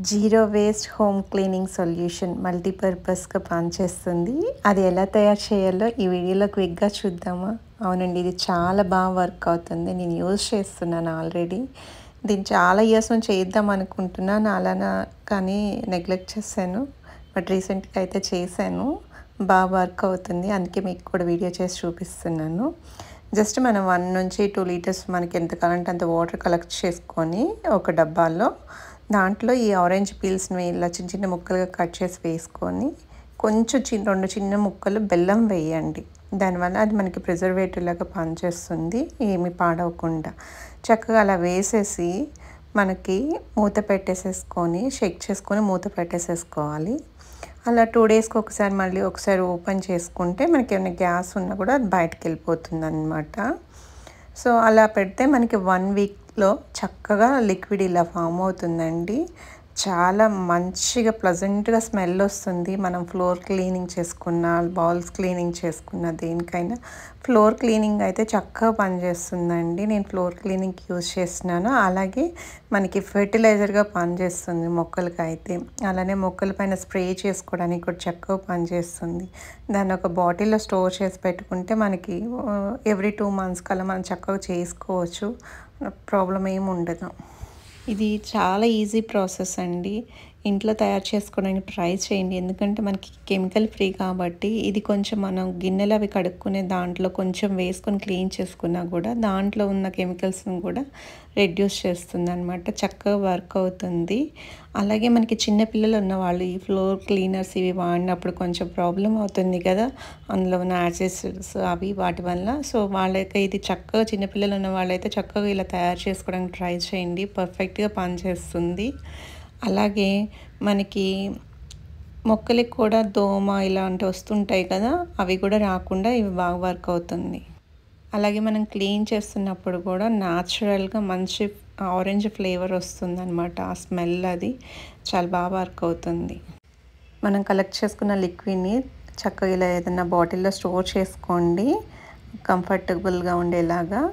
Zero waste home cleaning solution మల్టీపర్పస్గా పనిచేస్తుంది. అది ఎలా తయారు చేయాలో ఈ వీడియోలో క్విక్గా చూద్దామా? అవునండి, ఇది చాలా బాగా వర్క్ అవుతుంది. నేను యూజ్ చేస్తున్నాను ఆల్రెడీ. దీన్ని చాలా ఇయర్స్ నుంచి చేద్దాం అనుకుంటున్నాను కానీ నెగ్లెక్ట్ చేశాను. బట్ రీసెంట్గా అయితే చేశాను. బాగా వర్క్ అవుతుంది. అందుకే మీకు కూడా వీడియో చేసి చూపిస్తున్నాను. జస్ట్ మనం 1 నుంచి 2 లీటర్స్ మనకి ఎంత కావాలంటే అంత వాటర్ కలెక్ట్ చేసుకొని ఒక డబ్బాలో దాంట్లో ఈ ఆరెంజ్ పీల్స్ని ఇలా చిన్న చిన్న ముక్కలుగా కట్ చేసి వేసుకొని కొంచెం 2 చిన్న ముక్కలు బెల్లం వేయండి. దానివల్ల అది మనకి ప్రిజర్వేటివ్ లాగా పనిచేస్తుంది, ఏమి పాడవకుండా. చక్కగా అలా వేసేసి మనకి మూత పెట్టేసేసుకొని షేక్ చేసుకొని మూత పెట్టేసేసుకోవాలి. అలా 2 డేస్కి ఒకసారి మళ్ళీ ఒకసారి ఓపెన్ చేసుకుంటే మనకి ఏమైనా గ్యాస్ ఉన్నా కూడా అది బయటకు వెళ్ళిపోతుంది అన్నమాట. సో అలా పెడితే మనకి 1 వీక్లో చక్కగా లిక్విడ్ ఇలా ఫామ్ అవుతుందండి. చాలా మంచిగా ప్లజెంట్గా స్మెల్ వస్తుంది. మనం ఫ్లోర్ క్లీనింగ్ చేసుకున్న, బౌల్స్ క్లీనింగ్ చేసుకున్న, దేనికైనా ఫ్లోర్ క్లీనింగ్ అయితే చక్కగా పనిచేస్తుందండి. నేను ఫ్లోర్ క్లీనింగ్కి యూజ్ చేస్తున్నాను. అలాగే మనకి ఫెర్టిలైజర్గా పనిచేస్తుంది మొక్కలకి అయితే. అలానే మొక్కల పైన స్ప్రే చేసుకోవడానికి కూడా చక్కగా పనిచేస్తుంది. దాన్ని ఒక బాటిల్లో స్టోర్ చేసి పెట్టుకుంటే మనకి ఎవ్రీ 2 మంత్స్ కల్లా మనం చక్కగా చేసుకోవచ్చు. ప్రాబ్లం ఏమి ఉండదు. ఇది చాలా ఈజీ ప్రాసెస్ అండి. ఇంట్లో తయారు చేసుకోవడానికి ట్రై చేయండి. ఎందుకంటే మనకి కెమికల్ ఫ్రీ కాబట్టి. ఇది కొంచెం మనం గిన్నెలు అవి కడుక్కునే దాంట్లో కొంచెం వేసుకొని క్లీన్ చేసుకున్నా కూడా దాంట్లో ఉన్న కెమికల్స్ని కూడా రెడ్యూస్ చేస్తుంది అనమాట. చక్కగా వర్క్ అవుతుంది. అలాగే మనకి చిన్నపిల్లలు ఉన్నవాళ్ళు ఈ ఫ్లోర్ క్లీనర్స్ ఇవి వాడినప్పుడు కొంచెం ప్రాబ్లం అవుతుంది కదా, అందులో ఉన్న యాసిడ్స్ అవి వాటి వల్ల. సో వాళ్ళకి ఇది చక్కగా, చిన్నపిల్లలు ఉన్న వాళ్ళైతే చక్కగా ఇలా తయారు చేసుకోవడానికి ట్రై చేయండి. పర్ఫెక్ట్గా పనిచేస్తుంది. అలాగే మనకి మొక్కలకి కూడా దోమ ఇలాంటివి వస్తుంటాయి కదా, అవి కూడా రాకుండా ఇవి బాగా వర్క్ అవుతుంది. అలాగే మనం క్లీన్ చేస్తున్నప్పుడు కూడా న్యాచురల్గా మంచి ఆరెంజ్ ఫ్లేవర్ వస్తుంది అనమాట. ఆ స్మెల్ అది చాలా బాగా వర్క్ అవుతుంది. మనం కలెక్ట్ చేసుకున్న లిక్విడ్ని చక్కగా ఇలా ఏదైనా బాటిల్లో స్టోర్ చేసుకోండి, కంఫర్టబుల్గా ఉండేలాగా.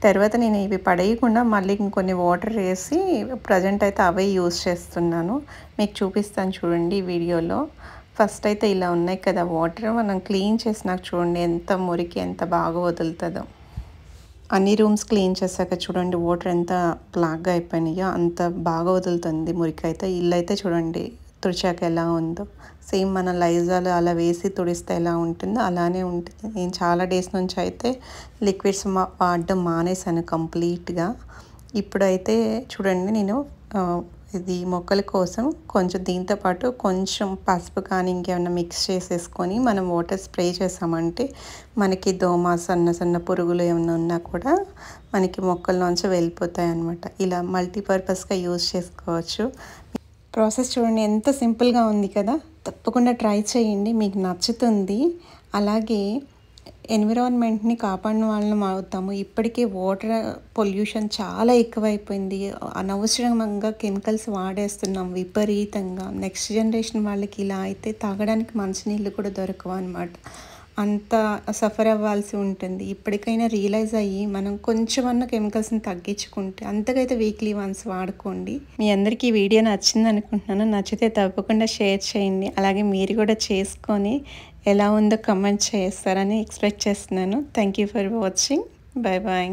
తర్వాత నేను ఇవి పడేయకుండా మళ్ళీ ఇంకొన్ని వాటర్ వేసి ప్రజెంట్ అయితే అవే యూజ్ చేస్తున్నాను. మీకు చూపిస్తాను చూడండి ఈ వీడియోలో. ఫస్ట్ అయితే ఇలా ఉన్నాయి కదా వాటర్, మనం క్లీన్ చేసినాక చూడండి ఎంత మురికి ఎంత బాగా వదులుతుందో. అన్ని రూమ్స్ క్లీన్ చేశాక చూడండి వాటర్ ఎంత బ్లాక్గా అయిపోయినాయో, అంత బాగా వదులుతుంది మురికి అయితే. ఇల్లు అయితే చూడండి తుడిచాక ఎలా ఉందో, సేమ్ మన లైజాల్ అలా వేసి తుడిస్తే ఎలా ఉంటుందో అలానే ఉంటుంది. నేను చాలా డేస్ నుంచి అయితే లిక్విడ్స్ వాడడం మానేశాను కంప్లీట్గా. ఇప్పుడైతే చూడండి నేను ఇది మొక్కల కోసం కొంచెం దీంతో పాటు కొంచెం పసుపు కానీ ఇంకేమైనా మిక్స్ చేసేసుకొని మనం వాటర్ స్ప్రే చేసామంటే మనకి దోమ, సన్న సన్న పురుగులు ఏమైనా ఉన్నా కూడా మనకి మొక్కల్లోంచి వెళ్ళిపోతాయి అన్నమాట. ఇలా మల్టీపర్పస్గా యూజ్ చేసుకోవచ్చు. ప్రాసెస్ చూడండి ఎంత సింపుల్గా ఉంది కదా. తప్పకుండా ట్రై చేయండి, మీకు నచ్చుతుంది. అలాగే ఎన్విరాన్మెంట్ని కాపాడిన వాళ్ళం అవుతాము. ఇప్పటికే వాటర్ పొల్యూషన్ చాలా ఎక్కువైపోయింది. అనవసరంగా కెమికల్స్ వాడేస్తున్నాం విపరీతంగా. నెక్స్ట్ జనరేషన్ వాళ్ళకి ఇలా అయితే తాగడానికి మంచినీళ్ళు కూడా దొరకవు అనమాట. అంత సఫర్ అవ్వాల్సి ఉంటుంది. ఇప్పటికైనా రియలైజ్ అయ్యి మనం కొంచెమన్నా కెమికల్స్ని తగ్గించుకుంటే, అంతకైతే వీక్లీ వన్స్ వాడుకోండి. మీ అందరికీ ఈ వీడియో నచ్చింది అనుకుంటున్నాను. నచ్చితే తప్పకుండా షేర్ చేయండి. అలాగే మీరు కూడా చేసుకొని ఎలా ఉందో కమెంట్ చేస్తారని ఎక్స్పెక్ట్ చేస్తున్నాను. Thank you for watching. Bye bye.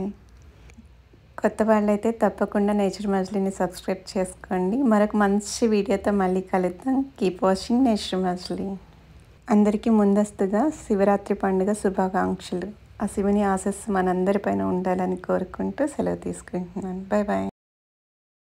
కొత్త వాళ్ళైతే తప్పకుండా నేచర్ మజిలీని సబ్స్క్రైబ్ చేసుకోండి. మరొక మంచి వీడియోతో మళ్ళీ కలుద్దాం. కీప్ వాచింగ్ నేచర్ మజిలీ. అందరికీ ముందస్తుగా శివరాత్రి పండుగ శుభాకాంక్షలు. ఆ శివుని ఆశస్సు మనందరిపైన ఉండాలని కోరుకుంటూ సెలవు తీసుకుంటున్నాను. Bye bye.